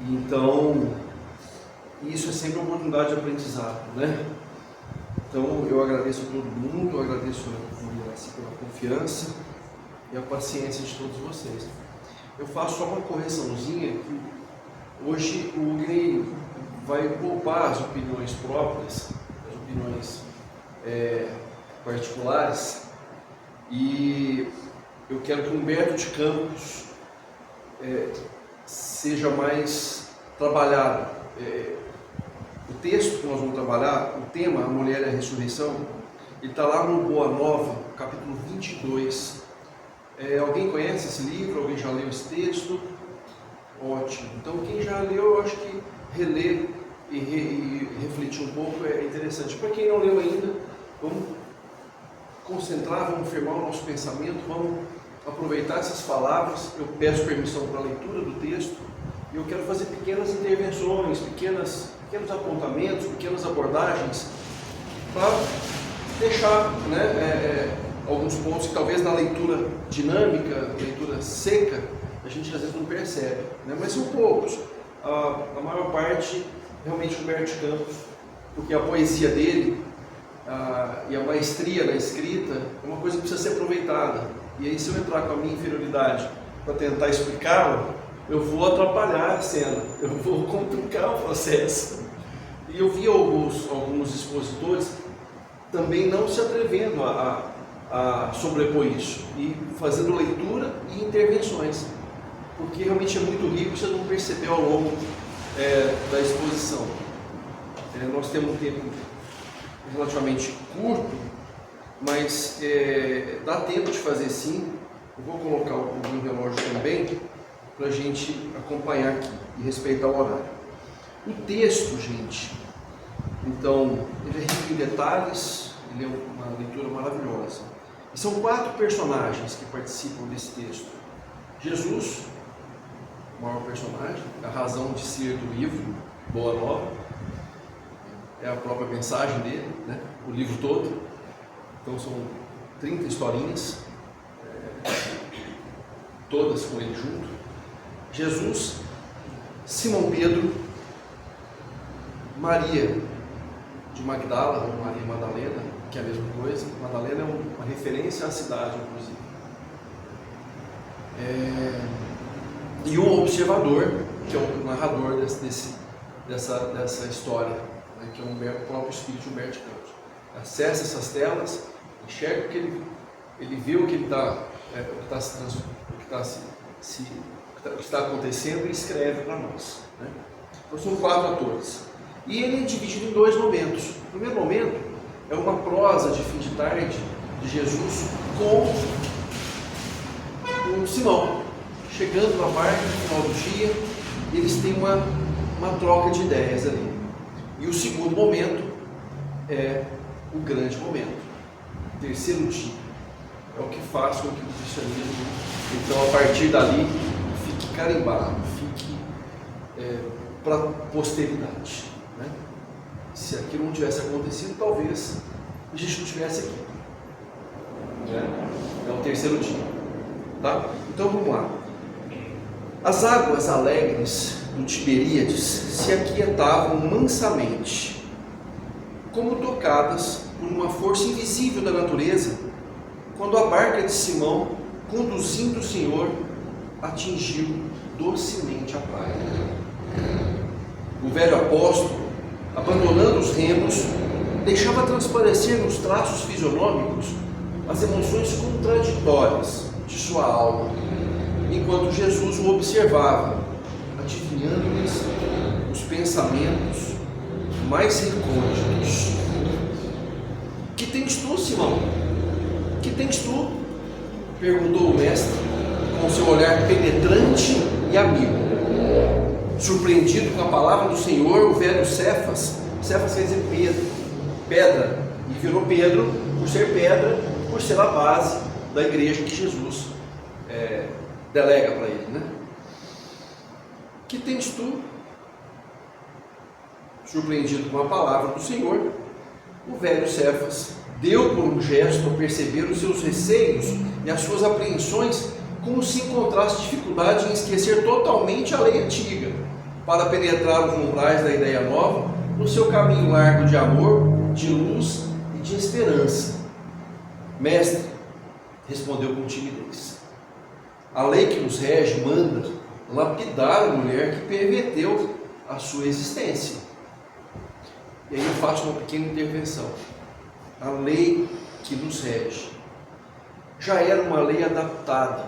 Então, isso é sempre uma oportunidade de aprendizado, né? Então, eu agradeço a todo mundo, eu agradeço pela confiança e a paciência de todos vocês. Eu faço só uma correçãozinha que hoje o Ugni vai poupar as opiniões próprias, as opiniões particulares, e eu quero que o Humberto de Campos seja mais trabalhado. O texto que nós vamos trabalhar, o tema, a mulher e a ressurreição, ele está lá no Boa Nova, capítulo 22. Alguém conhece esse livro? Alguém já leu esse texto? Ótimo. Então, quem já leu, eu acho que reler e refletir um pouco é interessante. Para quem não leu ainda, vamos concentrar, vamos firmar o nosso pensamento, vamos aproveitar essas palavras. Eu peço permissão para a leitura do texto e eu quero fazer pequenas intervenções, pequenos apontamentos, pequenas abordagens para deixar alguns pontos que talvez na leitura dinâmica, leitura seca, a gente às vezes não percebe, né? Mas são poucos. A maior parte realmente Humberto de Campos, porque a poesia dele e a maestria na escrita é uma coisa que precisa ser aproveitada. E aí, se eu entrar com a minha inferioridade para tentar explicá-lo, eu vou atrapalhar a cena, eu vou complicar o processo. E eu vi alguns expositores também não se atrevendo a sobrepor isso, e fazendo leitura e intervenções, porque realmente é muito rico, você não percebeu ao longo da exposição. Nós temos um tempo relativamente curto, mas dá tempo de fazer sim. Eu vou colocar o relógio também, para a gente acompanhar aqui e respeitar o horário. O texto, gente, então, ele é rico em detalhes, ele é uma leitura maravilhosa. E são 4 personagens que participam desse texto. Jesus, o maior personagem, a razão de ser do livro, Boa Nova, é a própria mensagem dele, né? O livro todo. Então são 30 historinhas, todas com ele junto. Jesus, Simão Pedro, Maria de Magdala, ou Maria Madalena, que é a mesma coisa. Madalena é uma referência à cidade, inclusive. E um observador, que é o narrador dessa história, né, que é o próprio espírito de Humberto de Campos. Acessa essas telas, enxerga o que ele vê, o que está acontecendo e escreve para nós, né? Então são 4 atores. E ele é dividido em 2 momentos. O primeiro momento é uma prosa de fim de tarde de Jesus com o Simão. Chegando na barca no final do dia, eles têm uma troca de ideias ali. E o segundo momento é o grande momento, o terceiro dia. É o que faz com que o cristianismo, então, a partir dali, fique carimbado, fique para a posteridade, né? Se aquilo não tivesse acontecido, talvez a gente não estivesse aqui, né? É o terceiro dia, tá? Então vamos lá. As águas alegres do Tiberíades se aquietavam mansamente, como tocadas por uma força invisível da natureza, quando a barca de Simão, conduzindo o Senhor, atingiu docemente a praia. O velho apóstolo, abandonando os remos, deixava transparecer nos traços fisionômicos as emoções contraditórias de sua alma, enquanto Jesus o observava, adivinhando-lhes os pensamentos mais recônditos. Que tens tu, Simão? Que tens tu? Perguntou o mestre, com seu olhar penetrante e amigo. Surpreendido com a palavra do Senhor, o velho Cefas quer dizer pedra, e virou Pedro por ser pedra, por ser a base da igreja que Jesus delega para ele, né? Que tens tu? Surpreendido com a palavra do Senhor, o velho Cefas deu por um gesto a perceber os seus receios e as suas apreensões, como se encontrasse dificuldade em esquecer totalmente a lei antiga, para penetrar os umbrais da ideia nova, no seu caminho largo de amor, de luz e de esperança. Mestre, respondeu com timidez, a lei que nos rege manda lapidar a mulher que perverteu a sua existência. E aí eu faço uma pequena intervenção. A lei que nos rege já era uma lei adaptada,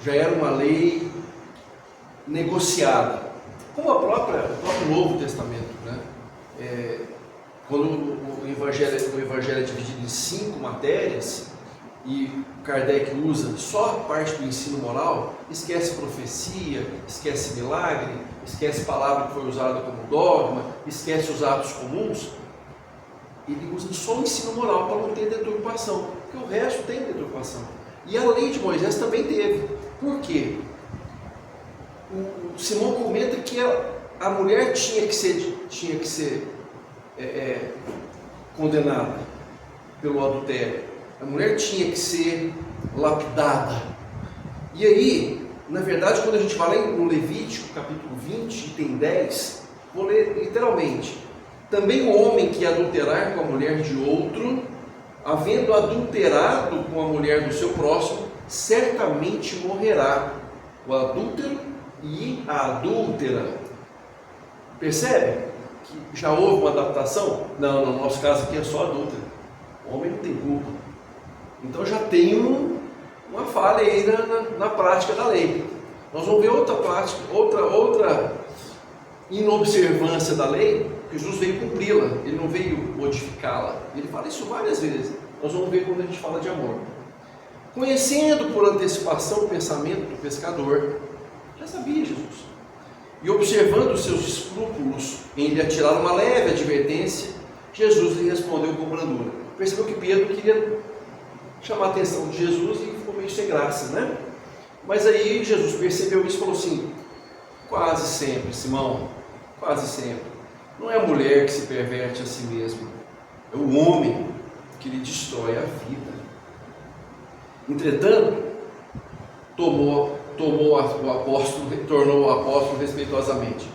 já era uma lei negociada, como o próprio Novo Testamento, né? Quando o Evangelho é dividido em 5 matérias, e Kardec usa só a parte do ensino moral, esquece profecia, esquece milagre, esquece palavra que foi usada como dogma, esquece os atos comuns. Ele usa só o ensino moral para não ter deturpação, porque o resto tem deturpação. E a lei de Moisés também teve. Por quê? O Simão comenta que a mulher tinha que ser condenada pelo adultério. A mulher tinha que ser lapidada. E aí, na verdade, quando a gente vai lá no Levítico, capítulo 20, item 10, vou ler literalmente. Também o homem que adulterar com a mulher de outro, havendo adulterado com a mulher do seu próximo, certamente morrerá. O adúltero e a adúltera. Percebe que já houve uma adaptação? Não, no nosso caso aqui é só adúltero. O homem não tem culpa. Então já tem uma falha aí na prática da lei. Nós vamos ver outra prática, outra inobservância da lei. Jesus veio cumpri-la, ele não veio modificá-la. Ele fala isso várias vezes. Nós vamos ver quando a gente fala de amor. Conhecendo por antecipação o pensamento do pescador, já sabia Jesus. E observando os seus escrúpulos em lhe atirar uma leve advertência, Jesus lhe respondeu com brandura. Percebeu que Pedro queria chamar a atenção de Jesus e ficou meio sem graça, né? Mas aí Jesus percebeu isso e falou assim: quase sempre, Simão, quase sempre. Não é a mulher que se perverte a si mesma, é o homem que lhe destrói a vida. Entretanto, tornou o apóstolo respeitosamente.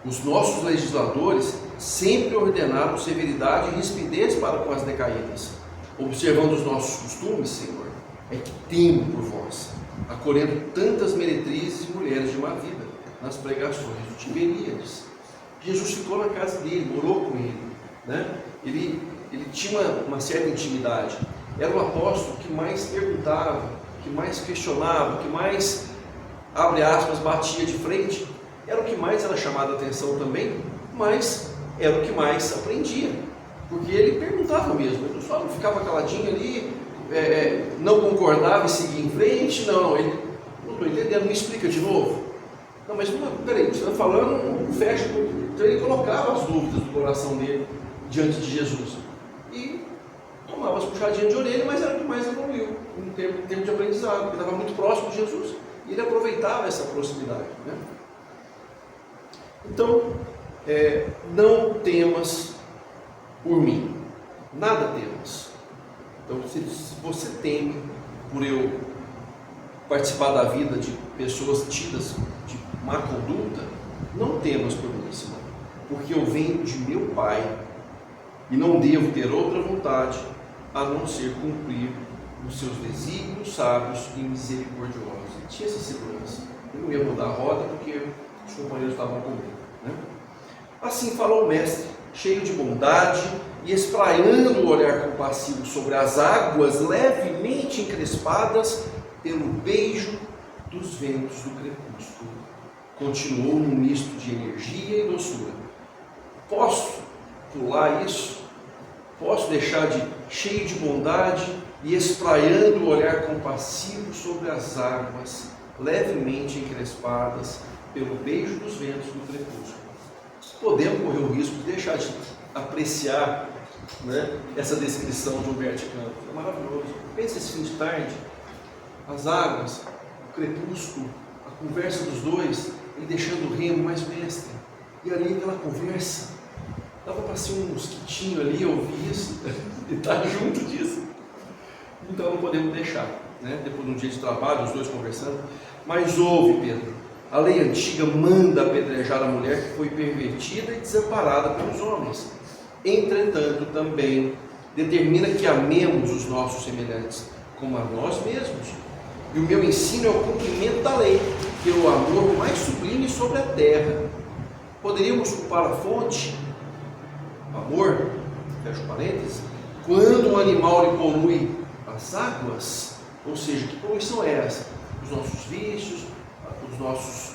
Os nossos legisladores sempre ordenaram severidade e rispidez para com as decaídas. Observando os nossos costumes, Senhor, é que temo por vós, acolhendo tantas meretrizes e mulheres de má vida nas pregações do Tiberíades. Jesus ficou na casa dele, morou com ele, né? Ele tinha uma certa intimidade. Era o apóstolo que mais perguntava, que mais questionava, que mais, abre aspas, batia de frente. Era o que mais era chamado a atenção também, mas era o que mais aprendia, porque ele perguntava mesmo. Ele só não ficava caladinho ali, não concordava e seguia em frente. Não, ele não estou entendendo, me explica de novo. Não, mas peraí, você está falando, não fecha. Então ele colocava as dúvidas do coração dele diante de Jesus e tomava as puxadinhas de orelha, mas era o que mais evoluiu em termos de aprendizado, porque estava muito próximo de Jesus e ele aproveitava essa proximidade, né? Então, não temas por mim, nada temas. Então, se você teme por eu participar da vida de pessoas tidas de má conduta, não temas por mim, Simão, porque eu venho de meu Pai e não devo ter outra vontade a não ser cumprir os seus desígnios sábios e misericordiosos. Ele tinha essa segurança. Ele não ia mudar a roda porque os companheiros estavam com ele, né? Assim falou o mestre, cheio de bondade e espraiando o olhar compassivo sobre as águas levemente encrespadas pelo beijo dos ventos do crepúsculo. Continuou num misto de energia e doçura. Posso pular isso? Posso deixar de cheio de bondade e espraiando o olhar compassivo sobre as águas levemente encrespadas pelo beijo dos ventos do crepúsculo? Podemos correr o risco de deixar de apreciar, né, essa descrição de Humberto Campos. É maravilhoso. Pensa esse fim de tarde, as águas, o crepúsculo, a conversa dos dois, ele deixando o remo mais mestre, e ali aquela conversa, dava para ser um mosquitinho ali, ouvir isso, e estar junto disso. Então não podemos deixar, né? Depois de um dia de trabalho, os dois conversando. Mas ouve, Pedro, A lei antiga manda apedrejar a mulher que foi pervertida e desamparada pelos homens. Entretanto, também determina que amemos os nossos semelhantes como a nós mesmos. E o meu ensino é o cumprimento da lei, pelo amor mais sublime sobre a terra. Poderíamos culpar a fonte, amor, fecha parênteses, quando um animal lhe polui as águas? Ou seja, que poluição é essa? Os nossos vícios, os nossos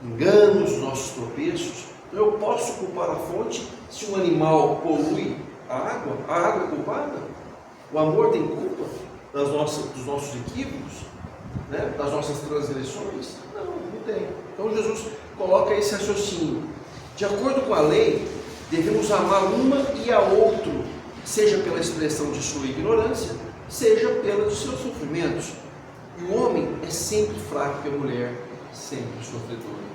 enganos, os nossos tropeços. Então eu posso culpar a fonte se um animal polui a água? A água é culpada? O amor tem culpa dos nossos equívocos, né? Das nossas transgressões? Não tem. Então Jesus coloca esse raciocínio. De acordo com a lei, devemos amar uma e a outro, seja pela expressão de sua ignorância, seja pelos seus sofrimentos. E o homem é sempre fraco e a mulher sempre sofredora.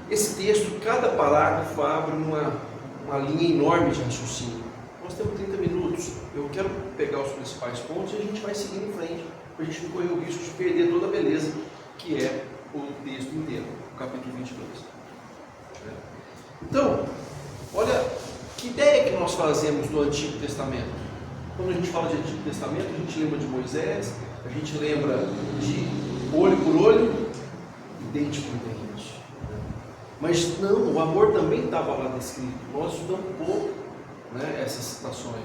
Esse texto, cada parágrafo abre uma linha enorme de raciocínio. Nós temos 30 minutos. Eu quero pegar os principais pontos e a gente vai seguindo em frente, para a gente não correr o risco de perder toda a beleza que é o texto inteiro, o capítulo 22. Então, olha que ideia que nós fazemos do Antigo Testamento. Quando a gente fala de Antigo Testamento, a gente lembra de Moisés, a gente lembra de olho por olho e dente por dente. Mas não, o amor também estava lá descrito. Nós estudamos pouco, né, essas citações.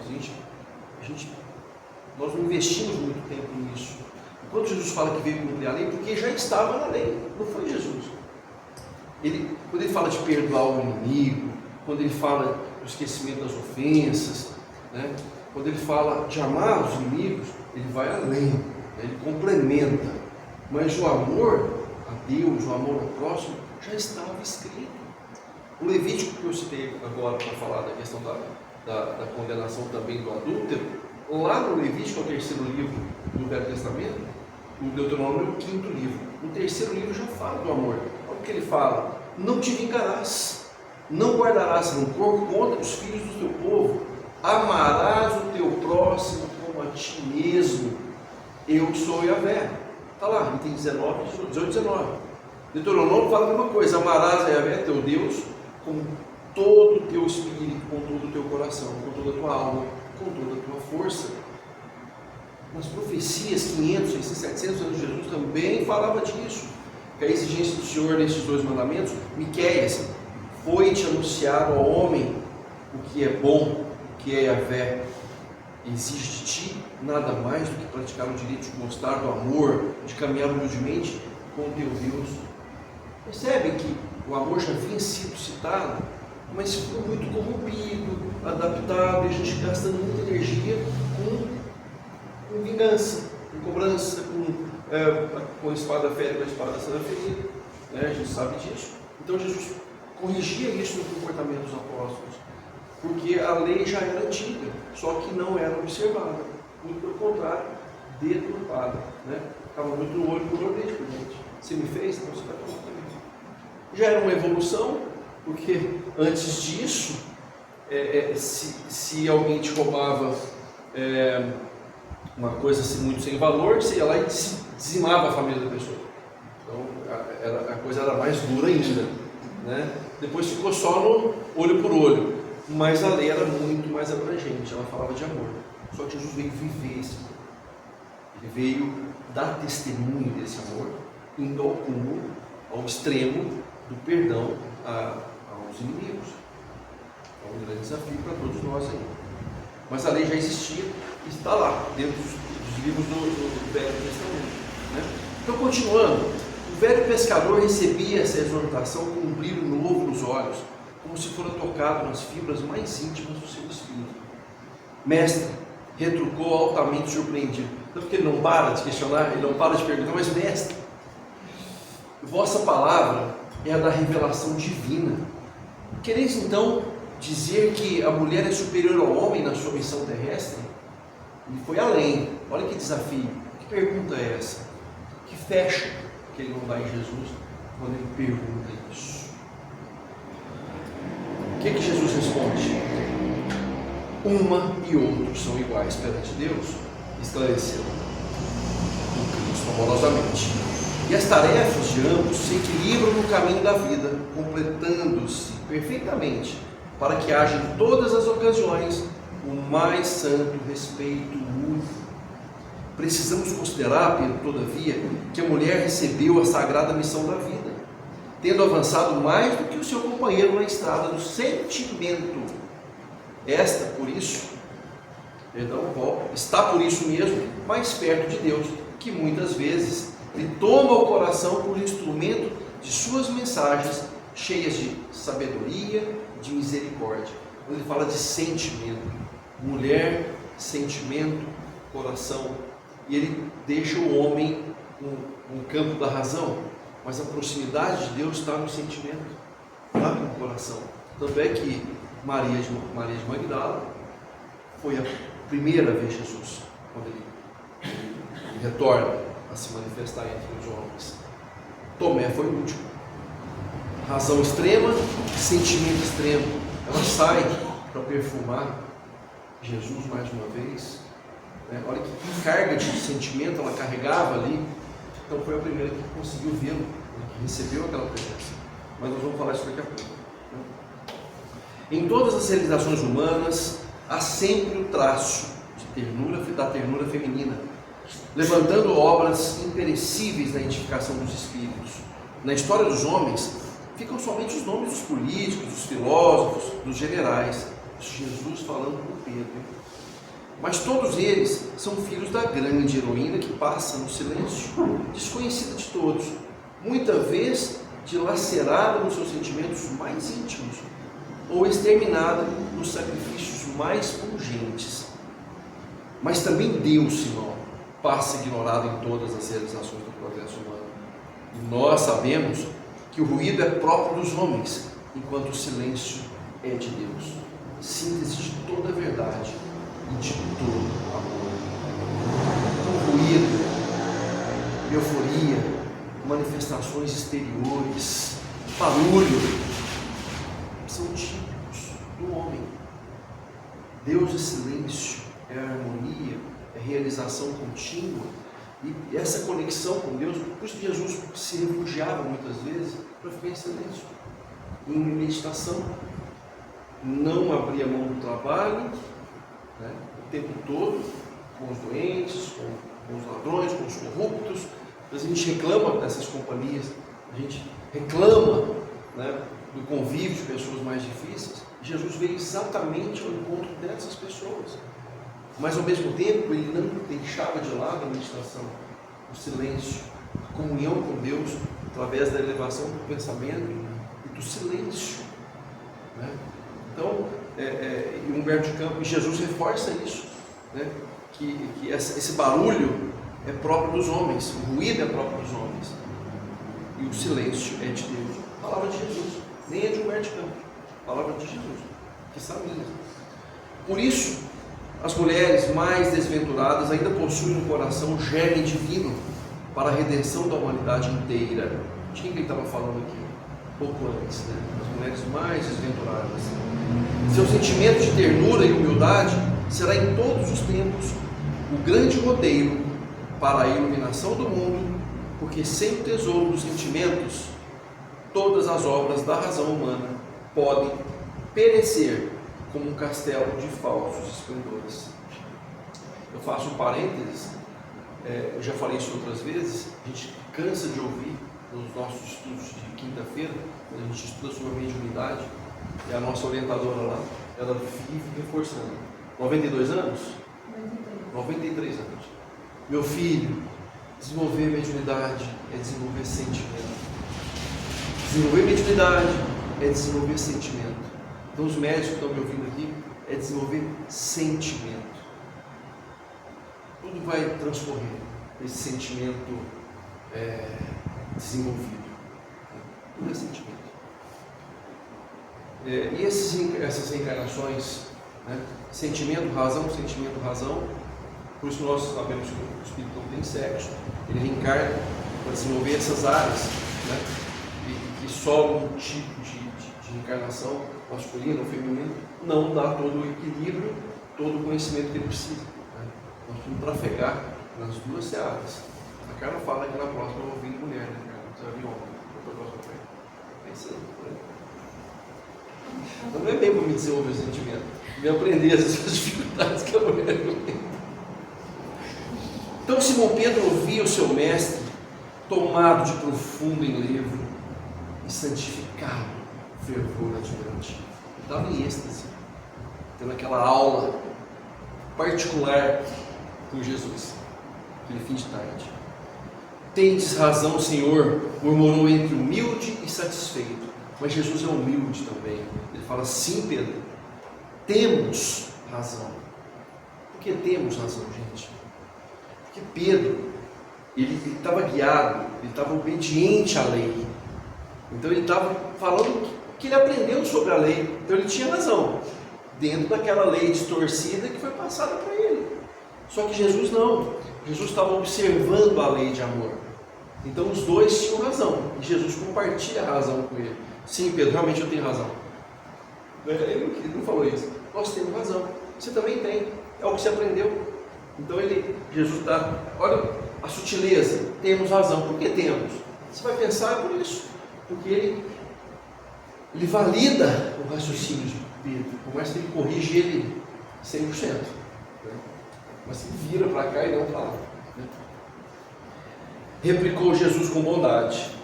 Nós não investimos muito tempo nisso. Quando Jesus fala que veio cumprir a lei, porque já estava na lei, não foi Jesus. Quando ele fala de perdoar o inimigo, quando ele fala do esquecimento das ofensas, né, quando ele fala de amar os inimigos, ele vai além, né, ele complementa. Mas o amor a Deus, o amor ao próximo, já estava escrito. O Levítico que eu citei agora para falar da questão da condenação também do adúltero, lá no Levítico, que é o terceiro livro do Velho Testamento, o Deuteronômio é o quinto livro. No terceiro livro já fala do amor. Olha o que ele fala: não te vingarás, não guardarás rancor contra os filhos do teu povo, amarás o teu próximo como a ti mesmo, eu sou Yahvé. Está lá, item 18, 19. Deuteronômio fala a mesma coisa: amarás a Yahvé, teu Deus, com todo o teu espírito, com todo o teu coração, com toda a tua alma, com toda a tua força. Nas profecias, 500, 600, 700 anos de Jesus também falava disso, que a exigência do Senhor nesses dois mandamentos. Miqueias: foi-te anunciado ao homem o que é bom, o que é Yahvé. Exige de ti nada mais do que praticar o direito de gostar do amor, de caminhar humildemente com o teu Deus. Percebem que o amor já vinha sido citado, mas ficou muito corrompido, adaptado, e a gente gastando muita energia com vingança, com cobrança, com a espada férrea, com a espada ferida, né? A gente sabe disso. Então Jesus corrigia isso no comportamento dos apóstolos, porque a lei já era antiga, só que não era observada, muito pelo contrário, deturpada, né? Ficava muito no olho por olho, gente. Você me fez, então você vai fazer também. Já era uma evolução, porque antes disso, se alguém te roubava uma coisa assim, muito sem valor, você ia lá e dizimava a família da pessoa. Então a coisa era mais dura ainda, né? Depois ficou só no olho por olho, mas a lei era muito mais abrangente, ela falava de amor. Só que Jesus veio viver esse amor. Ele veio dar testemunho desse amor, indo ao cúmulo, ao extremo do perdão aos inimigos. É um grande desafio para todos nós aí. Mas a lei já existia e está lá, dentro dos livros do Velho Testamento, né? Então, continuando, o velho pescador recebia essa exortação com um brilho novo nos olhos, como se fora tocado nas fibras mais íntimas do seu espírito. Mestre, retrucou altamente surpreendido. Tanto que ele não para de questionar, ele não para de perguntar: mas mestre, vossa palavra é a da revelação divina. Quereis então dizer que a mulher é superior ao homem na sua missão terrestre? Ele foi além. Olha que desafio. Que pergunta é essa? Que fecha que ele não dá em Jesus quando ele pergunta isso. O que Jesus responde? Uma e outro são iguais perante Deus, esclareceu o Cristo amorosamente. E as tarefas de ambos se equilibram no caminho da vida, completando-se perfeitamente, para que haja em todas as ocasiões o mais santo respeito mútuo. Precisamos considerar, todavia, que a mulher recebeu a sagrada missão da vida, tendo avançado mais do que o seu companheiro na estrada do sentimento. Esta, por isso, está por isso mesmo mais perto de Deus, que muitas vezes lhe toma o coração por instrumento de suas mensagens cheias de sabedoria, de misericórdia. Quando ele fala de sentimento, mulher, sentimento, coração, e ele deixa o homem no campo da razão, mas a proximidade de Deus está no sentimento, está no coração. Tanto é que Maria de Magdala foi a primeira a ver Jesus, quando ele retorna a se manifestar entre os homens. Tomé foi o último. Razão extrema, sentimento extremo. Ela sai para perfumar Jesus mais uma vez. Olha que carga de sentimento ela carregava ali. Então foi a primeira que conseguiu vê-lo, que recebeu aquela presença. Mas nós vamos falar isso daqui a pouco. Em todas as realizações humanas há sempre o traço da ternura feminina, levantando obras imperecíveis na edificação dos espíritos. Na história dos homens ficam somente os nomes dos políticos, dos filósofos, dos generais. Jesus falando com Pedro. Mas todos eles são filhos da grande heroína que passa no silêncio, desconhecida de todos, muita vez dilacerada nos seus sentimentos mais íntimos, ou exterminada nos sacrifícios mais pungentes. Mas também Deus, Simão, passa ignorado em todas as realizações do progresso humano. E nós sabemos que o ruído é próprio dos homens, enquanto o silêncio é de Deus. Síntese de toda a verdade e de todo amor. Então, ruído, euforia, manifestações exteriores, barulho, são típicos do homem. Deus é silêncio, é harmonia, é realização contínua. E essa conexão com Deus, por isso que Jesus se refugiava muitas vezes para ficar em silêncio, em meditação. Não abria mão do trabalho, o tempo todo, com os doentes, com os ladrões, com os corruptos. Às vezes a gente reclama dessas companhias, a gente reclama do convívio de pessoas mais difíceis. Jesus veio exatamente ao encontro dessas pessoas. Mas ao mesmo tempo ele não deixava de lado a meditação, o silêncio, a comunhão com Deus, através da elevação do pensamento e do silêncio. Então, Humberto de Campos, Jesus reforça isso, que esse barulho é próprio dos homens, o ruído é próprio dos homens, e o silêncio é de Deus. A palavra de Jesus, nem é de Humberto de Campos, a palavra de Jesus, que está minha. Por isso, as mulheres mais desventuradas ainda possuem no coração o germe divino para a redenção da humanidade inteira. De quem que ele estava falando aqui? Pouco antes, as mulheres mais desventuradas. Seu sentimento de ternura e humildade será em todos os tempos o grande roteiro para a iluminação do mundo, porque sem o tesouro dos sentimentos, todas as obras da razão humana podem perecer como um castelo de falsos esplendores. Eu faço um parênteses, eu já falei isso outras vezes, a gente cansa de ouvir nos nossos estudos de quinta-feira, quando a gente estuda sobre a mediunidade, e a nossa orientadora lá, ela vive reforçando. 92 anos? 93 anos. Meu filho, desenvolver mediunidade é desenvolver sentimento. Desenvolver mediunidade é desenvolver sentimento. Então os médicos que estão me ouvindo aqui, é desenvolver sentimento. Tudo vai transcorrer esse sentimento desenvolvido. Tudo é sentimento. E essas reencarnações, sentimento, razão, por isso nós sabemos que o espírito não tem sexo, ele reencarna para desenvolver essas áreas, que só um tipo de reencarnação, masculino ou feminino, não dá todo o equilíbrio, todo o conhecimento que ele precisa. Nós temos que trafegar nas duas áreas. A Carla fala que na próxima eu vou vir mulher, né, Carla? Você vai vir homem. É isso aí. Então não é bem para me desenvolver o sentimento, me aprender as dificuldades que a mulher tem. Então Simão Pedro ouvia o seu mestre, tomado de profundo enlevo e santificado fervor admirativo. Estava em êxtase, tendo aquela aula particular com Jesus, aquele fim de tarde. Tendes razão, Senhor, murmurou entre humilde e satisfeito. Mas Jesus é humilde também. Ele fala: sim, Pedro, temos razão. Por que temos razão, gente? Porque Pedro, ele estava guiado, ele estava obediente à lei. Então ele estava falando o que ele aprendeu sobre a lei. Então ele tinha razão, dentro daquela lei distorcida que foi passada para ele. Só que Jesus não. Jesus estava observando a lei de amor. Então os dois tinham razão. E Jesus compartilha a razão com ele. Sim, Pedro, realmente eu tenho razão. Ele não falou isso. Nós temos razão. Você também tem. É o que você aprendeu. Então Jesus dá, olha a sutileza. Temos razão. Por que temos? Você vai pensar por isso. Porque ele valida o raciocínio de Pedro. Por mais que ele corrige ele 100%. Mas ele vira para cá e não fala. Replicou Jesus com bondade.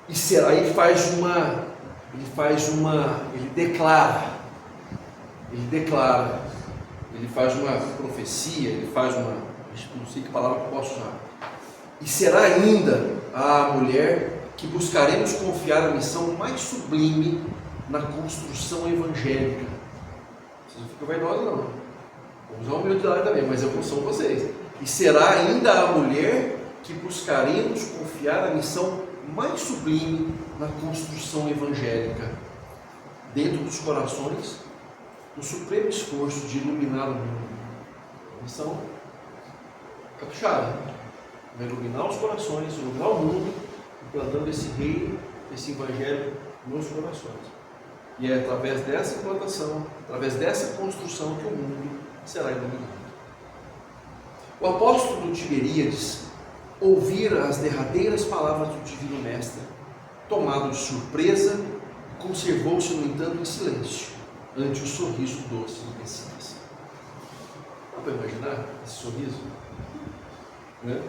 E será, ele declara, ele faz uma profecia, ele faz uma, não sei que palavra que eu posso usar. E será ainda a mulher que buscaremos confiar a missão mais sublime na construção evangélica. Vocês não ficam vaidosos não. Vamos usar humildade também, mas eu sou vocês. E será ainda a mulher que buscaremos confiar a missão mais sublime na construção evangélica, dentro dos corações, no supremo esforço de iluminar o mundo. Missão caprichada, vai iluminar os corações, iluminar o mundo, implantando esse reino, esse evangelho nos corações. E é através dessa implantação, através dessa construção que o mundo será iluminado. O apóstolo Tiberíades ouvira as derradeiras palavras do Divino Mestre, tomado de surpresa, conservou-se, no entanto, em silêncio, ante o sorriso doce do Messias. Dá para imaginar esse sorriso? Né?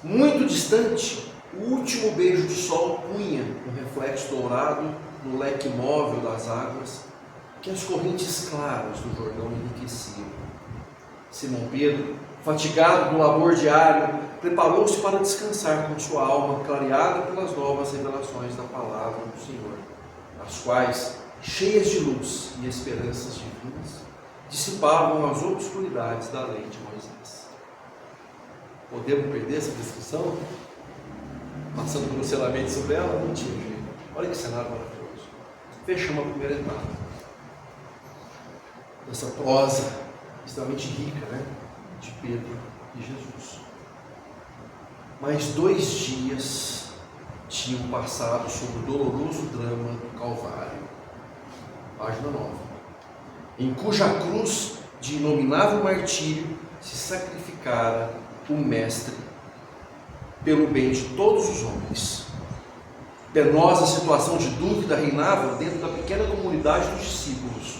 Muito distante, o último beijo de sol punha um reflexo dourado no leque móvel das águas que as correntes claras do Jordão enriqueciam. Simão Pedro, fatigado do labor diário, preparou-se para descansar com sua alma clareada pelas novas revelações da palavra do Senhor, as quais, cheias de luz e esperanças divinas, dissipavam as obscuridades da lei de Moisés. Podemos perder essa descrição? Passando grosseiramente sobre ela? Não tinha jeito. Olha que cenário maravilhoso. Fechamos a primeira etapa dessa prosa extremamente rica, né? De Pedro e Jesus. Mas 2 dias tinham passado sobre o doloroso drama do Calvário. Página 9. Em cuja cruz de inominável martírio se sacrificara o Mestre pelo bem de todos os homens. Penosa situação de dúvida reinava dentro da pequena comunidade dos discípulos.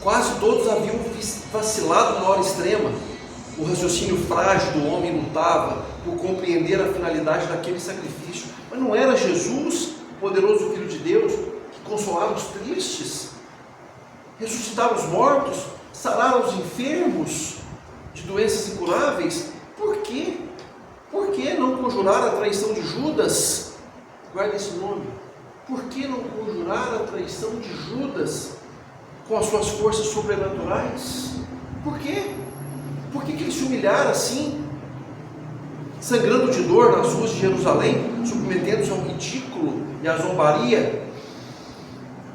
Quase todos haviam vacilado na hora extrema. O raciocínio frágil do homem lutava por compreender a finalidade daquele sacrifício. Mas não era Jesus, o poderoso Filho de Deus, que consolava os tristes, ressuscitava os mortos, sarava os enfermos de doenças incuráveis? Por quê? Por que não conjurar a traição de Judas? Guarda esse nome. Por que não conjurar a traição de Judas com as suas forças sobrenaturais? Por quê? Por que ele se humilhara assim, sangrando de dor nas ruas de Jerusalém, submetendo-se ao ridículo e à zombaria?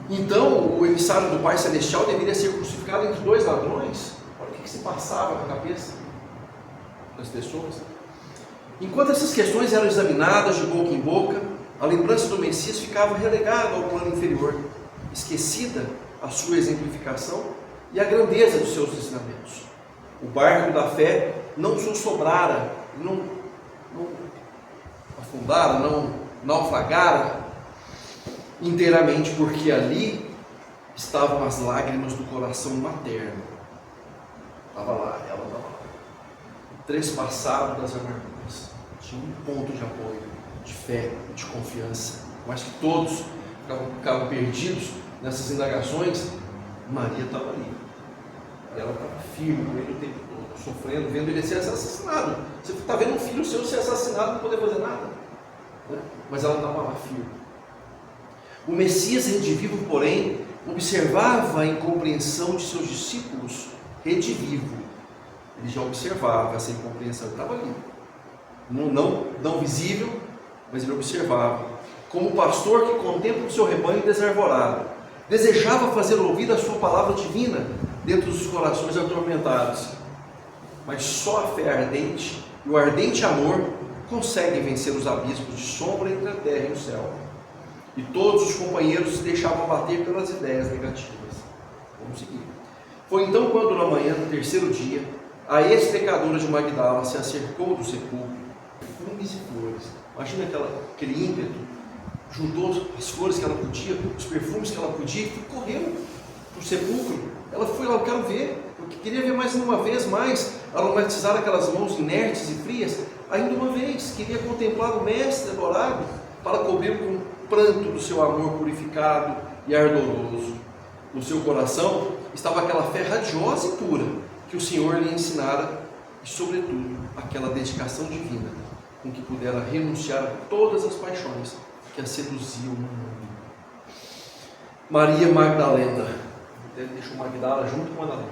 Então o emissário do Pai Celestial deveria ser crucificado entre 2 ladrões? Olha o que se passava na cabeça das pessoas. Enquanto essas questões eram examinadas de boca em boca, a lembrança do Messias ficava relegada ao plano inferior, esquecida a sua exemplificação e a grandeza dos seus ensinamentos. O barco da fé não zossobrara, não afundara, não naufragara inteiramente, porque ali estavam as lágrimas do coração materno. Estava lá, ela estava lá, trespassado das amarguras. Tinha um ponto de apoio, de fé, de confiança. Mas que todos ficavam perdidos nessas indagações, Maria estava ali. Ela estava firme com ele o tempo todo, sofrendo, vendo ele ser assassinado. Você está vendo um filho seu ser assassinado e não poder fazer nada, né? Mas ela estava lá firme. O Messias redivivo, porém, observava a incompreensão de seus discípulos. Redivivo, ele já observava essa incompreensão, ele estava ali, não visível, mas ele observava, como pastor que contempla o seu rebanho desarvorado, desejava fazer ouvir a sua palavra divina dentro dos corações atormentados, mas só a fé ardente e o ardente amor conseguem vencer os abismos de sombra entre a terra e o céu, e todos os companheiros se deixavam abater pelas ideias negativas. Vamos seguir. Foi então quando, na manhã do terceiro dia, a ex-pecadora de Magdala se acercou do sepulcro, perfumes e flores. Imagina aquele ímpeto, juntou as flores que ela podia, os perfumes que ela podia, e correu para o sepulcro. Ela foi lá, eu quero ver, eu queria ver mais uma vez mais, aromatizar aquelas mãos inertes e frias, ainda uma vez, queria contemplar o Mestre adorado, para cobrir com o pranto do seu amor purificado e ardoroso. No seu coração estava aquela fé radiosa e pura que o Senhor lhe ensinara, e sobretudo aquela dedicação divina com que pudera renunciar a todas as paixões que a seduziam no mundo. Maria Magdalena, deixou Magdala junto com Madalena,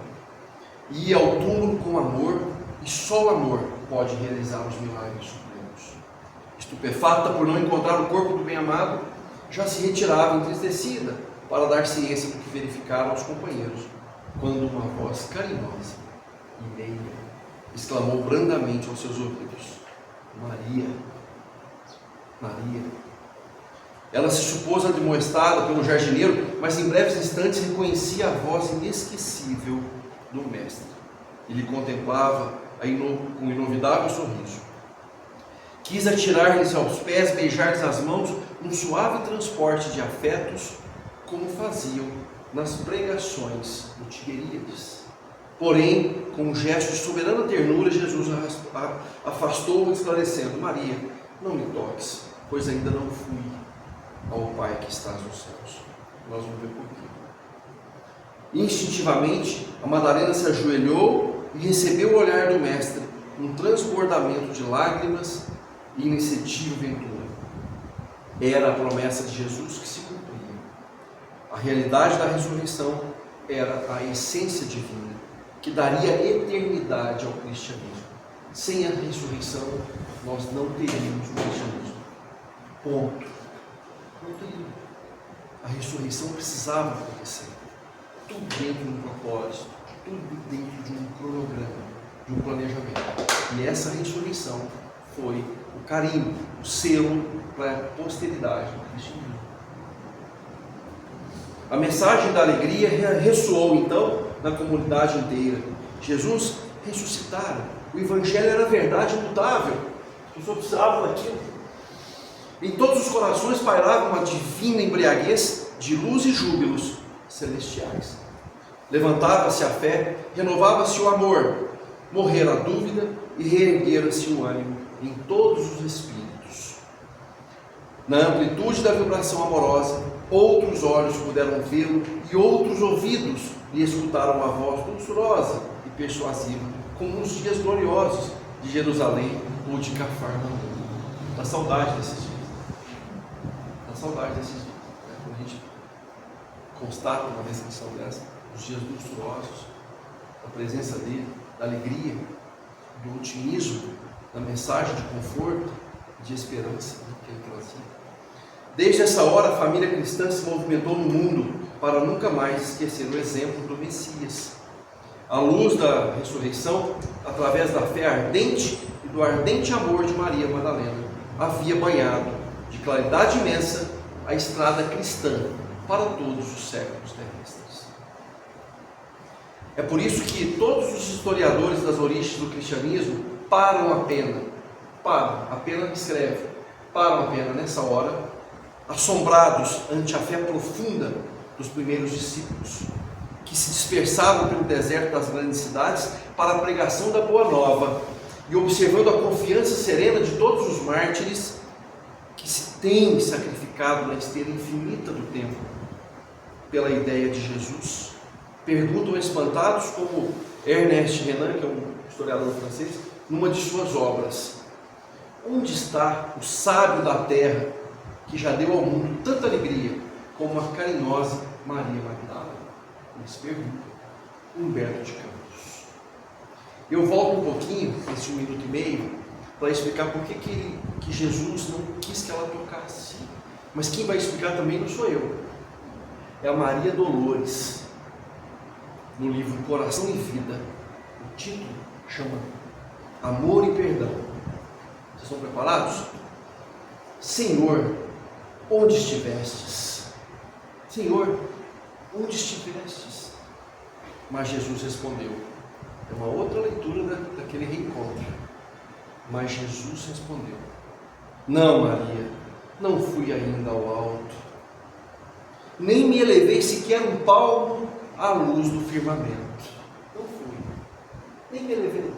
ia ao túmulo com amor, e só o amor pode realizar os milagres supremos. Estupefata por não encontrar o corpo do bem-amado, já se retirava entristecida para dar ciência do que verificaram aos companheiros, quando uma voz carinhosa e meiga exclamou brandamente aos seus ouvidos: Maria, Maria. Ela se supôs admoestada pelo jardineiro, mas em breves instantes reconhecia a voz inesquecível do Mestre. Ele contemplava com inovidável sorriso. Quis atirar-lhes aos pés, beijar-lhes as mãos, num suave transporte de afetos, como faziam nas pregações do Tiberíades. Porém, com um gesto de soberana ternura, Jesus afastou-o, esclarecendo: Maria, não me toques, pois ainda não fui ao Pai que estás nos céus. Nós vamos ver por quê. Instintivamente, a Madalena se ajoelhou e recebeu o olhar do Mestre, um transbordamento de lágrimas e inexcedível ventura. Era a promessa de Jesus que se cumpria. A realidade da ressurreição era a essência divina, que daria eternidade ao cristianismo. Sem a ressurreição, nós não teríamos o cristianismo. Ponto. Não teríamos. A ressurreição precisava acontecer. Tudo dentro de um propósito, tudo dentro de um cronograma, de um planejamento. E essa ressurreição foi o carimbo, o selo para a posteridade do cristianismo. A mensagem da alegria ressoou então na comunidade inteira. Jesus ressuscitara, o Evangelho era verdade imutável, as pessoas precisavam daquilo. Em todos os corações pairava uma divina embriaguez de luz e júbilos celestiais. Levantava-se a fé, renovava-se o amor, morrera a dúvida e reerguera-se o ânimo em todos os espíritos. Na amplitude da vibração amorosa, outros olhos puderam vê-lo e outros ouvidos lhe escutaram uma voz doçurosa e persuasiva, como nos dias gloriosos de Jerusalém ou de Cafarnaum. Dá saudade desses dias. Dá saudade desses dias. Quando a gente constata uma descrição dessa, os dias doçurosos, da presença dele, da alegria, do otimismo, da mensagem de conforto, de esperança que ele trazia. Desde essa hora, a família cristã se movimentou no mundo para nunca mais esquecer o exemplo do Messias. A luz da ressurreição, através da fé ardente e do ardente amor de Maria Madalena, havia banhado de claridade imensa a estrada cristã para todos os séculos terrestres. É por isso que todos os historiadores das origens do cristianismo apenas escrevem param a pena nessa hora, assombrados ante a fé profunda dos primeiros discípulos, que se dispersavam pelo deserto das grandes cidades para a pregação da Boa Nova, e observando a confiança serena de todos os mártires que se têm sacrificado na esteira infinita do tempo pela ideia de Jesus, perguntam espantados, como Ernest Renan, que é um historiador francês, numa de suas obras: onde está o sábio da terra que já deu ao mundo tanta alegria como a carinhosa Maria Magdala? Eles perguntam. Humberto de Campos. Eu volto um pouquinho, nesse 1 minuto e meio, para explicar por que Jesus não quis que ela tocasse. Mas quem vai explicar também não sou eu. É a Maria Dolores, no livro Coração e Vida. O título chama Amor e Perdão. Vocês estão preparados? Senhor, onde estivestes? Senhor, onde estivestes? Mas Jesus respondeu. É uma outra leitura daquele reencontro. Mas Jesus respondeu: não, Maria, não fui ainda ao alto, nem me elevei sequer um palmo à luz do firmamento. Não fui, nem me elevei.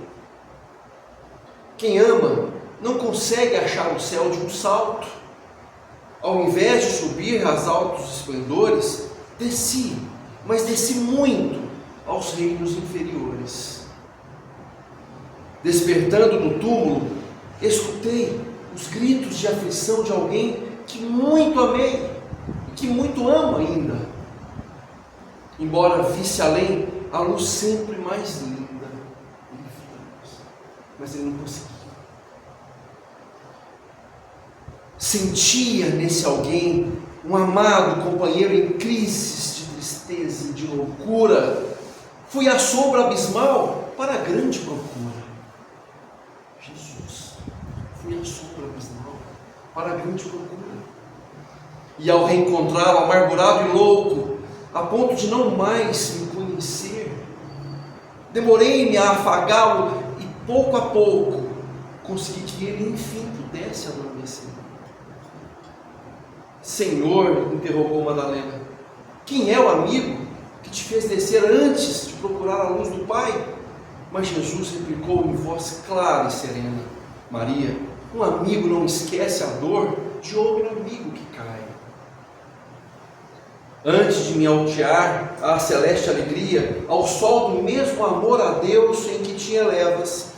Quem ama não consegue achar o céu de um salto. Ao invés de subir aos altos esplendores, desci, mas desci muito aos reinos inferiores. Despertando do túmulo, escutei os gritos de aflição de alguém que muito amei e que muito amo ainda. Embora visse além a luz sempre mais linda, mas ele não conseguia. Sentia nesse alguém um amado companheiro em crises de tristeza e de loucura. Fui à sombra abismal para a grande procura. Jesus, fui à sombra abismal para a grande procura. E ao reencontrá-lo, amargurado e louco, a ponto de não mais me conhecer, demorei-me a afagá-lo e pouco a pouco consegui que ele enfim pudesse adormecer. Senhor, interrogou Madalena, quem é o amigo que te fez descer antes de procurar a luz do Pai? Mas Jesus replicou em voz clara e serena: Maria, um amigo não esquece a dor de outro amigo que cai. Antes de me altear à celeste alegria, ao sol do mesmo amor a Deus em que te elevas,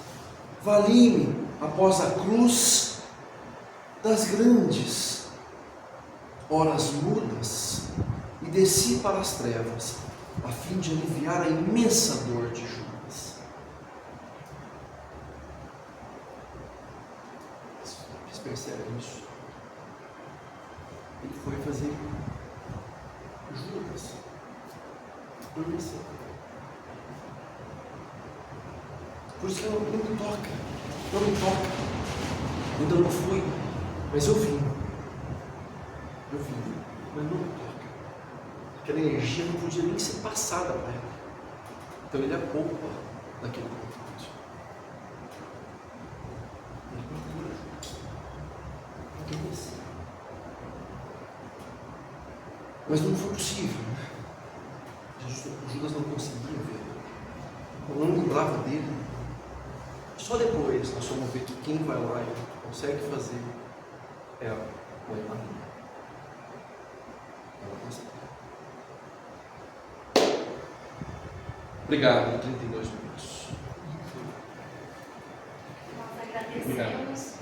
vali-me após a cruz das grandes horas mudas e desci para as trevas, a fim de aliviar a imensa dor de Judas. Vocês percebem isso? Ele foi fazer Judas adormecer. Por isso que não me toca, não me toca. Ainda não fui, mas eu vim. Eu vim, mas não me toca. Aquela energia não podia nem ser passada para ela. Então ele é poupa daquele convite. Ele procura adormecer. Mas não foi possível. Judas não conseguia ver. Não lembrava dele. Só depois nós vamos ver que quem vai lá e consegue fazer é a mãe Maria. Ela consegue. Obrigado, 32 minutos. Nós agradecemos. Obrigado.